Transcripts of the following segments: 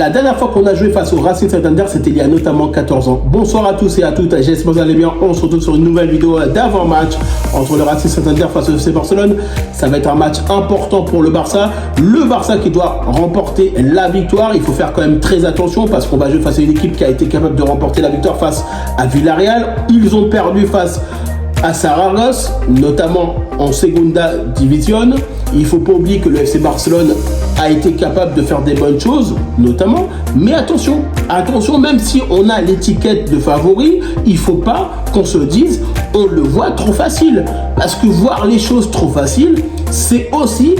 La dernière fois qu'on a joué face au Racing Santander, c'était il y a notamment 14 ans. Bonsoir à tous et à toutes, j'espère que vous allez bien. On se retrouve sur une nouvelle vidéo d'avant-match entre le Racing Santander face au FC Barcelone. Ça va être un match important pour le Barça. Le Barça qui doit remporter la victoire. Il faut faire quand même très attention parce qu'on va jouer face à une équipe qui a été capable de remporter la victoire face à Villarreal. Ils ont perdu face à Saragosse, notamment en Segunda División. Il ne faut pas oublier que le FC Barcelone a été capable de faire des bonnes choses, notamment. Mais attention, même si on a l'étiquette de favori, il ne faut pas qu'on se dise on le voit trop facile. Parce que voir les choses trop faciles, c'est aussi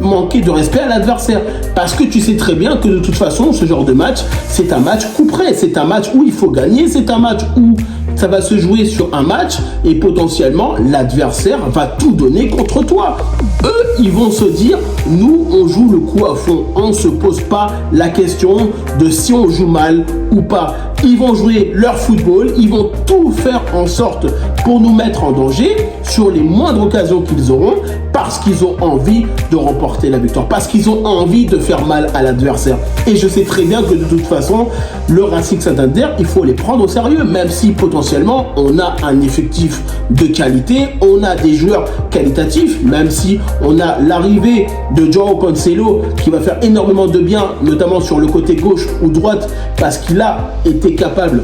manquer de respect à l'adversaire. Parce que tu sais très bien que de toute façon, ce genre de match, c'est un match coup près. C'est un match où il faut gagner. C'est un match où ça va se jouer sur un match et potentiellement l'adversaire va tout donner contre toi. Eux, ils vont se dire, nous, on joue le coup à fond. On ne se pose pas la question de si on joue mal ou pas. Ils vont jouer leur football, ils vont tout faire en sorte pour nous mettre en danger sur les moindres occasions qu'ils auront parce qu'ils ont envie de remporter la victoire, parce qu'ils ont envie de faire mal à l'adversaire. Et je sais très bien que de toute façon, le Racing Santander, il faut les prendre au sérieux, même si potentiellement on a un effectif de qualité, on a des joueurs qualitatifs, même si on a l'arrivée de João Cancelo qui va faire énormément de bien, notamment sur le côté gauche ou droite, parce qu'il a été capable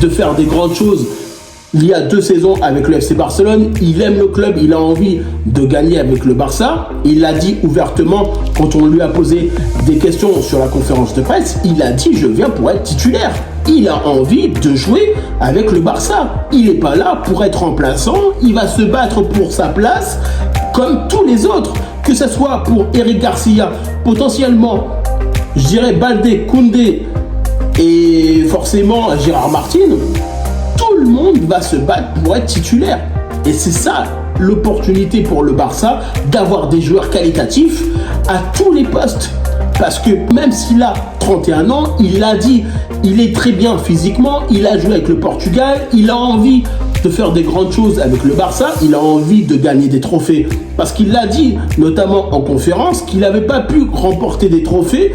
de faire des grandes choses il y a 2 saisons avec le FC Barcelone. Il aime le club, il a envie de gagner avec le Barça. Il l'a dit ouvertement quand on lui a posé des questions sur la conférence de presse. Il a dit je viens pour être titulaire. Il a envie de jouer avec le Barça. Il n'est pas là pour être remplaçant. Il va se battre pour sa place comme tous les autres. Que ce soit pour Eric Garcia, potentiellement, je dirais Baldé, Koundé et forcément Gérard Martin. Tout le monde va se battre pour être titulaire. Et c'est ça l'opportunité pour le Barça d'avoir des joueurs qualitatifs à tous les postes. Parce que même s'il a 31 ans, il l'a dit, il est très bien physiquement, il a joué avec le Portugal, il a envie de faire des grandes choses avec le Barça, il a envie de gagner des trophées. Parce qu'il l'a dit, notamment en conférence, qu'il n'avait pas pu remporter des trophées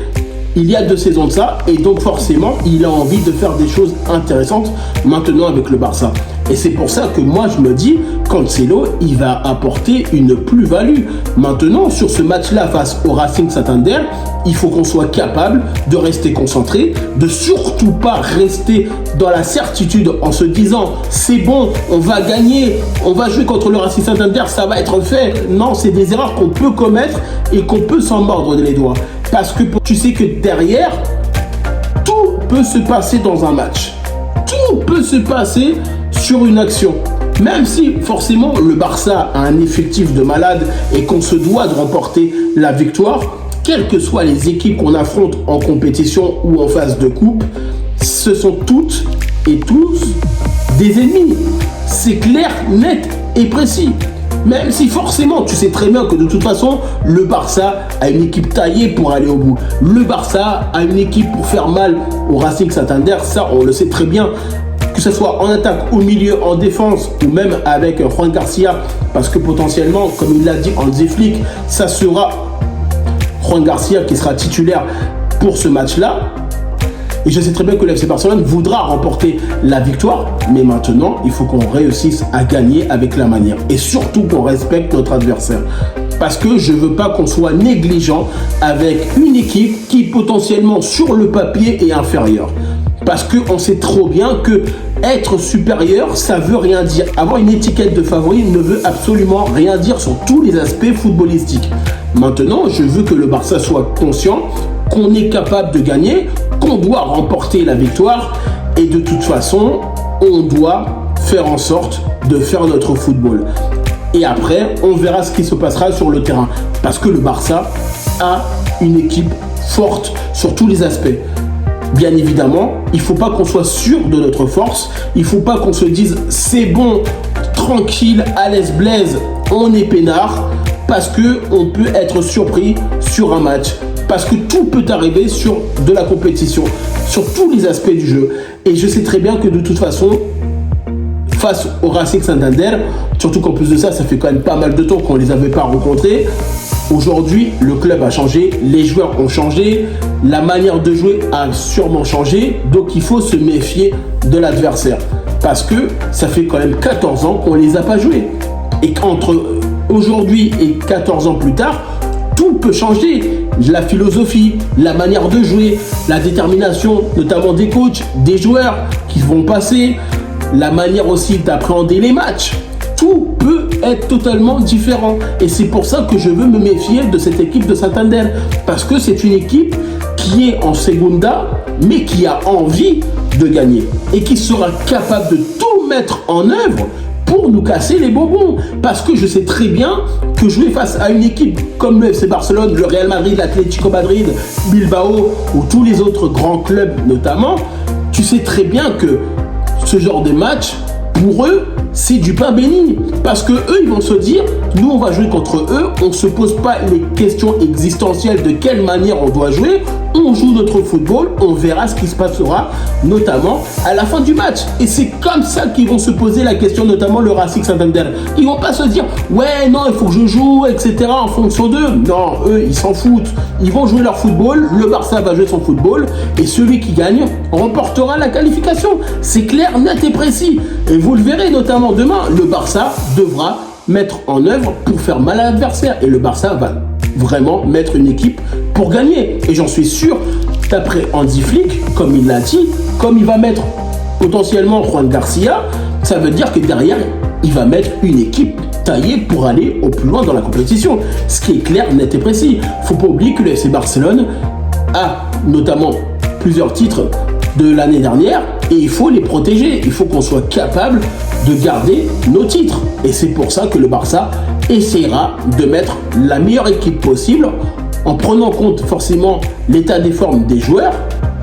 il y a 2 saisons de ça, et donc forcément, il a envie de faire des choses intéressantes maintenant avec le Barça. Et c'est pour ça que moi, je me dis, Cancelo, il va apporter une plus-value. Maintenant, sur ce match-là face au Racing Santander, il faut qu'on soit capable de rester concentré, de surtout pas rester dans la certitude en se disant, c'est bon, on va gagner, on va jouer contre le Racing Santander, ça va être fait. Non, c'est des erreurs qu'on peut commettre et qu'on peut s'en mordre les doigts. Parce que tu sais que derrière, tout peut se passer dans un match. Tout peut se passer sur une action. Même si forcément le Barça a un effectif de malade et qu'on se doit de remporter la victoire, quelles que soient les équipes qu'on affronte en compétition ou en phase de coupe, ce sont toutes et tous des ennemis. C'est clair, net et précis. Même si forcément, tu sais très bien que de toute façon, le Barça a une équipe taillée pour aller au bout. Le Barça a une équipe pour faire mal au Racing Santander. Ça, on le sait très bien. Que ce soit en attaque, au milieu, en défense ou même avec Juan Garcia. Parce que potentiellement, comme il l'a dit Hansi Flick, ça sera Juan Garcia qui sera titulaire pour ce match-là. Et je sais très bien que le FC Barcelone voudra remporter la victoire, mais maintenant, il faut qu'on réussisse à gagner avec la manière. Et surtout qu'on respecte notre adversaire. Parce que je ne veux pas qu'on soit négligent avec une équipe qui potentiellement sur le papier est inférieure. Parce qu'on sait trop bien que être supérieur, ça veut rien dire. Avoir une étiquette de favori ne veut absolument rien dire sur tous les aspects footballistiques. Maintenant, je veux que le Barça soit conscient qu'on est capable de gagner, qu'on doit remporter la victoire et de toute façon, on doit faire en sorte de faire notre football. Et après, on verra ce qui se passera sur le terrain. Parce que le Barça a une équipe forte sur tous les aspects. Bien évidemment, il ne faut pas qu'on soit sûr de notre force. Il ne faut pas qu'on se dise c'est bon, tranquille, à l'aise blaise, on est peinard. Parce qu'on peut être surpris sur un match. Parce que tout peut arriver sur de la compétition, sur tous les aspects du jeu. Et je sais très bien que de toute façon, face au Racing Santander, surtout qu'en plus de ça, ça fait quand même pas mal de temps qu'on ne les avait pas rencontrés, Aujourd'hui, le club a changé, les joueurs ont changé, la manière de jouer a sûrement changé, donc il faut se méfier de l'adversaire. Parce que ça fait quand même 14 ans qu'on ne les a pas joués. Et qu'entre aujourd'hui et 14 ans plus tard, tout peut changer. La philosophie, la manière de jouer, la détermination, notamment des coachs, des joueurs qui vont passer, la manière aussi d'appréhender les matchs. Tout peut être totalement différent. Et c'est pour ça que je veux me méfier de cette équipe de Santander. Parce que c'est une équipe qui est en Segunda, mais qui a envie de gagner. Et qui sera capable de tout mettre en œuvre pour nous casser les bonbons. Parce que je sais très bien que jouer face à une équipe comme le FC Barcelone, le Real Madrid, l'Atlético Madrid, Bilbao ou tous les autres grands clubs notamment, tu sais très bien que ce genre de match, pour eux, c'est du pain béni. Parce que eux, ils vont se dire, nous, on va jouer contre eux, on ne se pose pas les questions existentielles de quelle manière on doit jouer, on joue notre football, on verra ce qui se passera, notamment à la fin du match. Et c'est comme ça qu'ils vont se poser la question, notamment le Racing Santander. Ils vont pas se dire, ouais, non, il faut que je joue, etc., en fonction d'eux. Non, eux, ils s'en foutent. Ils vont jouer leur football, le Barça va jouer son football, et celui qui gagne remportera la qualification. C'est clair, net et précis. Et vous le verrez, notamment demain, le Barça devra mettre en œuvre pour faire mal à l'adversaire. Et le Barça va vraiment mettre une équipe pour gagner. Et j'en suis sûr, d'après Hansi Flick, comme il l'a dit, comme il va mettre potentiellement Juan Garcia, ça veut dire que derrière, il va mettre une équipe taillée pour aller au plus loin dans la compétition. Ce qui est clair, net et précis. Faut pas oublier que le FC Barcelone a notamment plusieurs titres de l'année dernière et il faut les protéger. Il faut qu'on soit capable de garder nos titres. Et c'est pour ça que le Barça essaiera de mettre la meilleure équipe possible en prenant en compte forcément l'état des formes des joueurs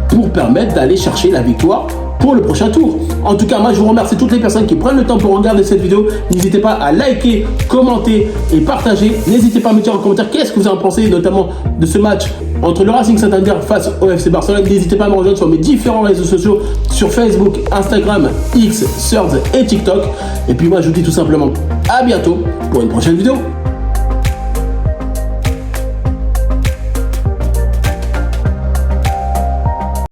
pour permettre d'aller chercher la victoire pour le prochain tour. En tout cas, moi je vous remercie toutes les personnes qui prennent le temps pour regarder cette vidéo. N'hésitez pas à liker, commenter et partager. N'hésitez pas à me dire en commentaire qu'est-ce que vous en pensez, notamment de ce match entre le Racing Santander face au FC Barcelone. N'hésitez pas à me rejoindre sur mes différents réseaux sociaux, sur Facebook, Instagram, X, Threads et TikTok. Et puis moi je vous dis tout simplement à bientôt pour une prochaine vidéo.